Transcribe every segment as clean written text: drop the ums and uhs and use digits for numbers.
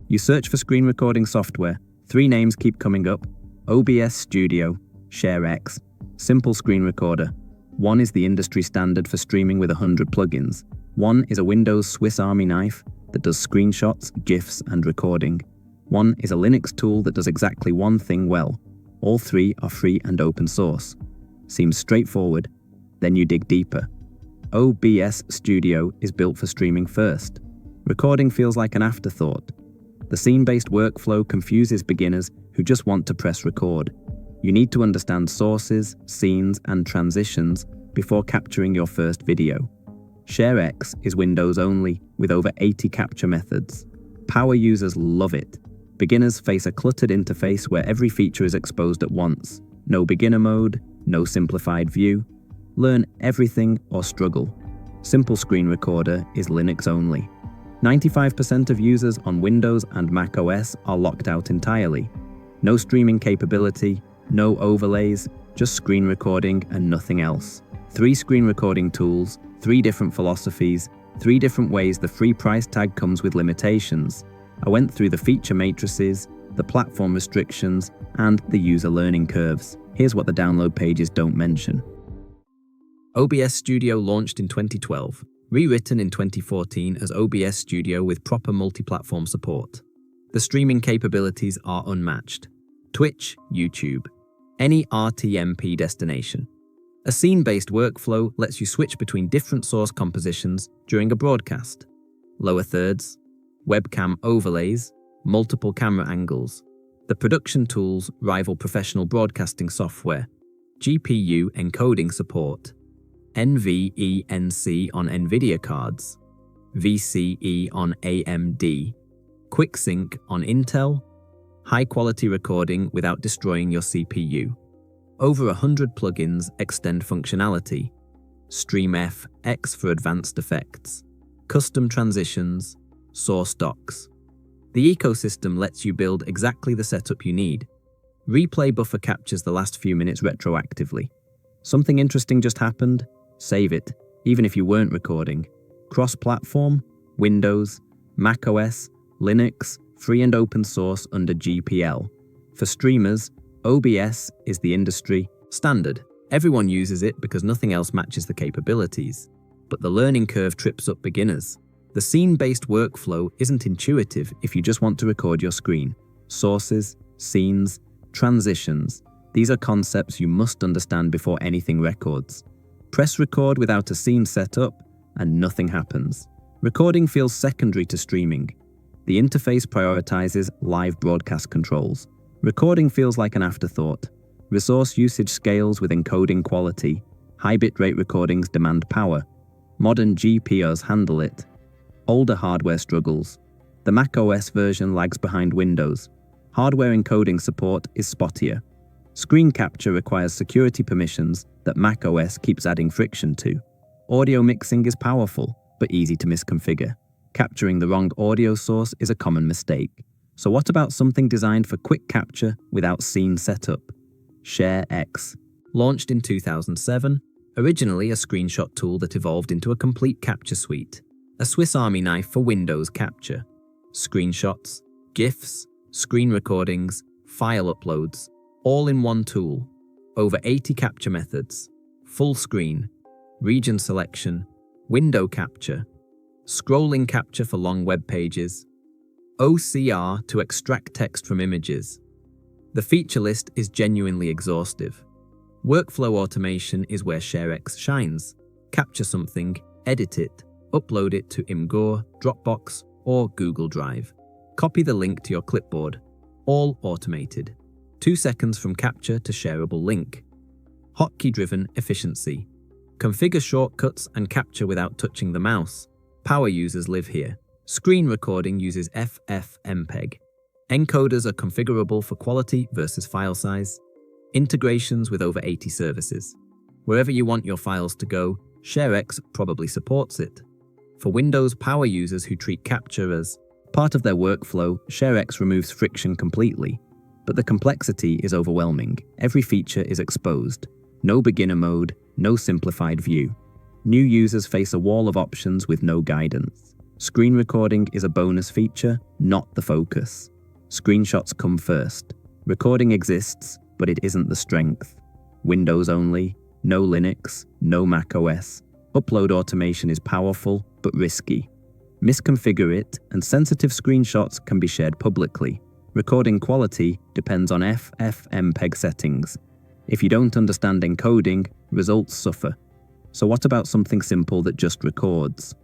You search for screen recording software, 3 names keep coming up: OBS Studio, ShareX, SimpleScreenRecorder. One is the industry standard for streaming with 100 plugins. One is a Windows Swiss Army knife that does screenshots, GIFs, and recording. One is a Linux tool that does exactly one thing well. All 3 are free and open source. Seems straightforward. Then you dig deeper. OBS Studio is built for streaming first. Recording feels like an afterthought. The scene-based workflow confuses beginners who just want to press record. You need to understand sources, scenes, and transitions before capturing your first video. ShareX is Windows only, with over 80 capture methods. Power users love it. Beginners face a cluttered interface where every feature is exposed at once. No beginner mode, no simplified view. Learn everything or struggle. SimpleScreenRecorder is Linux only. 95% of users on Windows and Mac OS are locked out entirely. No streaming capability, no overlays, just screen recording and nothing else. 3 screen recording tools, 3 different philosophies, 3 different ways the free price tag comes with limitations. I went through the feature matrices, the platform restrictions, and the user learning curves. Here's what the download pages don't mention. OBS Studio launched in 2012, rewritten in 2014 as OBS Studio with proper multi-platform support. The streaming capabilities are unmatched. Twitch, YouTube, any RTMP destination. A scene-based workflow lets you switch between different source compositions during a broadcast. Lower thirds, webcam overlays, multiple camera angles. The production tools rival professional broadcasting software. GPU encoding support. NVENC on NVIDIA cards. VCE on AMD. QuickSync on Intel. High-quality recording without destroying your CPU. Over 100 plugins extend functionality. StreamF X for advanced effects. Custom transitions. Source docs. The ecosystem lets you build exactly the setup you need. Replay buffer captures the last few minutes retroactively. Something interesting just happened? Save it, even if you weren't recording. Cross-platform, Windows, macOS, Linux, free and open source under GPL. For streamers, OBS is the industry standard. Everyone uses it because nothing else matches the capabilities. But the learning curve trips up beginners. The scene-based workflow isn't intuitive if you just want to record your screen. Sources, scenes, transitions. These are concepts you must understand before anything records. Press record without a scene set up, and nothing happens. Recording feels secondary to streaming. The interface prioritizes live broadcast controls. Recording feels like an afterthought. Resource usage scales with encoding quality. High bitrate recordings demand power. Modern GPUs handle it. Older hardware struggles. The macOS version lags behind Windows. Hardware encoding support is spottier. Screen capture requires security permissions that macOS keeps adding friction to. Audio mixing is powerful, but easy to misconfigure. Capturing the wrong audio source is a common mistake. So what about something designed for quick capture without scene setup? ShareX. Launched in 2007, originally a screenshot tool that evolved into a complete capture suite. A Swiss Army knife for Windows capture. Screenshots, GIFs, screen recordings, file uploads, all in one tool. Over 80 capture methods. Full screen, region selection, window capture, scrolling capture for long web pages, OCR to extract text from images. The feature list is genuinely exhaustive. Workflow automation is where ShareX shines. Capture something, edit it, upload it to Imgur, Dropbox, or Google Drive. Copy the link to your clipboard. All automated. 2 seconds from capture to shareable link. Hotkey-driven efficiency. Configure shortcuts and capture without touching the mouse. Power users live here. Screen recording uses FFmpeg. Encoders are configurable for quality versus file size. Integrations with over 80 services. Wherever you want your files to go, ShareX probably supports it. For Windows power users who treat capture as part of their workflow, ShareX removes friction completely. But the complexity is overwhelming. Every feature is exposed. No beginner mode, no simplified view. New users face a wall of options with no guidance. Screen recording is a bonus feature, not the focus. Screenshots come first. Recording exists, but it isn't the strength. Windows only, no Linux, no Mac OS. Upload automation is powerful, but risky. Misconfigure it, and sensitive screenshots can be shared publicly. Recording quality depends on FFmpeg settings. If you don't understand encoding, results suffer. So what about something simple that just records?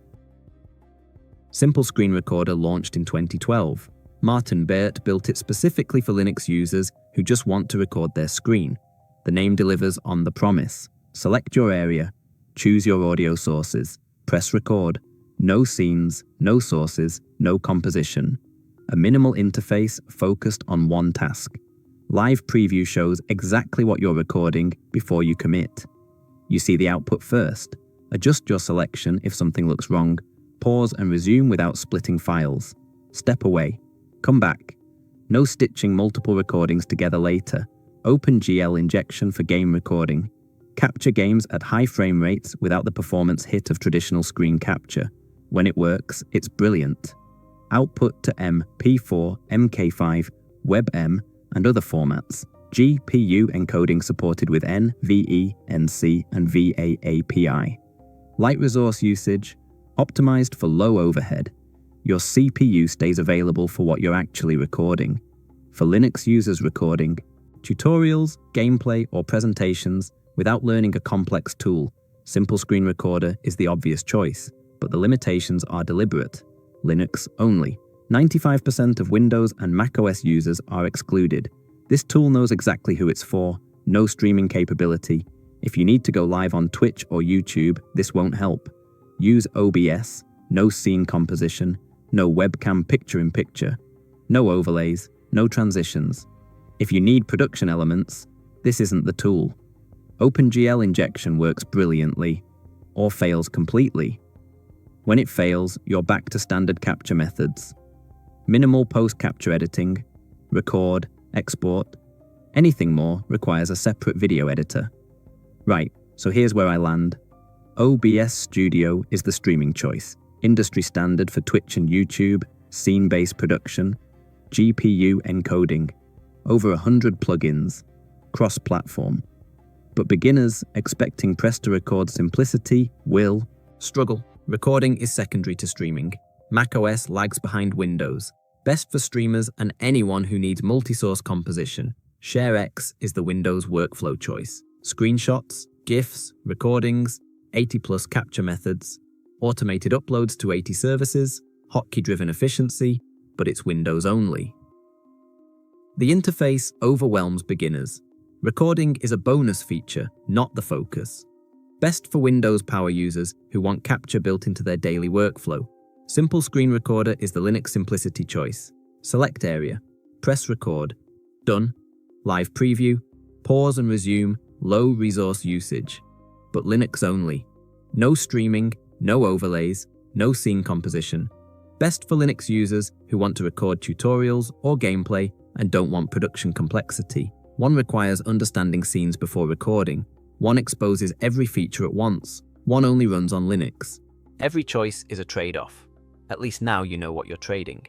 SimpleScreenRecorder launched in 2012. Martin Baert built it specifically for Linux users who just want to record their screen. The name delivers on the promise. Select your area, choose your audio sources, press record. No scenes, no sources, no composition. A minimal interface focused on one task. Live preview shows exactly what you're recording before you commit. You see the output first. Adjust your selection if something looks wrong. Pause and resume without splitting files. Step away. Come back. No stitching multiple recordings together later. OpenGL injection for game recording. Capture games at high frame rates without the performance hit of traditional screen capture. When it works, it's brilliant. Output to MP4, MK5, WebM, and other formats. GPU encoding supported with NVE, NC, and VA API. Light resource usage, optimized for low overhead. Your CPU stays available for what you're actually recording. For Linux users recording, tutorials, gameplay, or presentations without learning a complex tool, SimpleScreenRecorder is the obvious choice, but the limitations are deliberate. Linux only. 95% of Windows and macOS users are excluded. This tool knows exactly who it's for. No streaming capability. If you need to go live on Twitch or YouTube, this won't help. Use OBS. No scene composition. No webcam picture-in-picture. No overlays. No transitions. If you need production elements, this isn't the tool. OpenGL injection works brilliantly, or fails completely. When it fails, you're back to standard capture methods. Minimal post-capture editing, record, export. Anything more requires a separate video editor. Right, so here's where I land. OBS Studio is the streaming choice. Industry standard for Twitch and YouTube, scene-based production, GPU encoding, over 100 plugins, cross-platform. But beginners expecting press-to-record simplicity will struggle. Recording is secondary to streaming. macOS lags behind Windows. Best for streamers and anyone who needs multi-source composition. ShareX is the Windows workflow choice. Screenshots, GIFs, recordings, 80+ capture methods, automated uploads to 80 services, hotkey-driven efficiency, but it's Windows only. The interface overwhelms beginners. Recording is a bonus feature, not the focus. Best for Windows power users who want capture built into their daily workflow. SimpleScreenRecorder is the Linux simplicity choice. Select area. Press record. Done. Live preview. Pause and resume. Low resource usage. But Linux only. No streaming, no overlays, no scene composition. Best for Linux users who want to record tutorials or gameplay and don't want production complexity. One requires understanding scenes before recording. One exposes every feature at once. One only runs on Linux. Every choice is a trade-off. At least now you know what you're trading.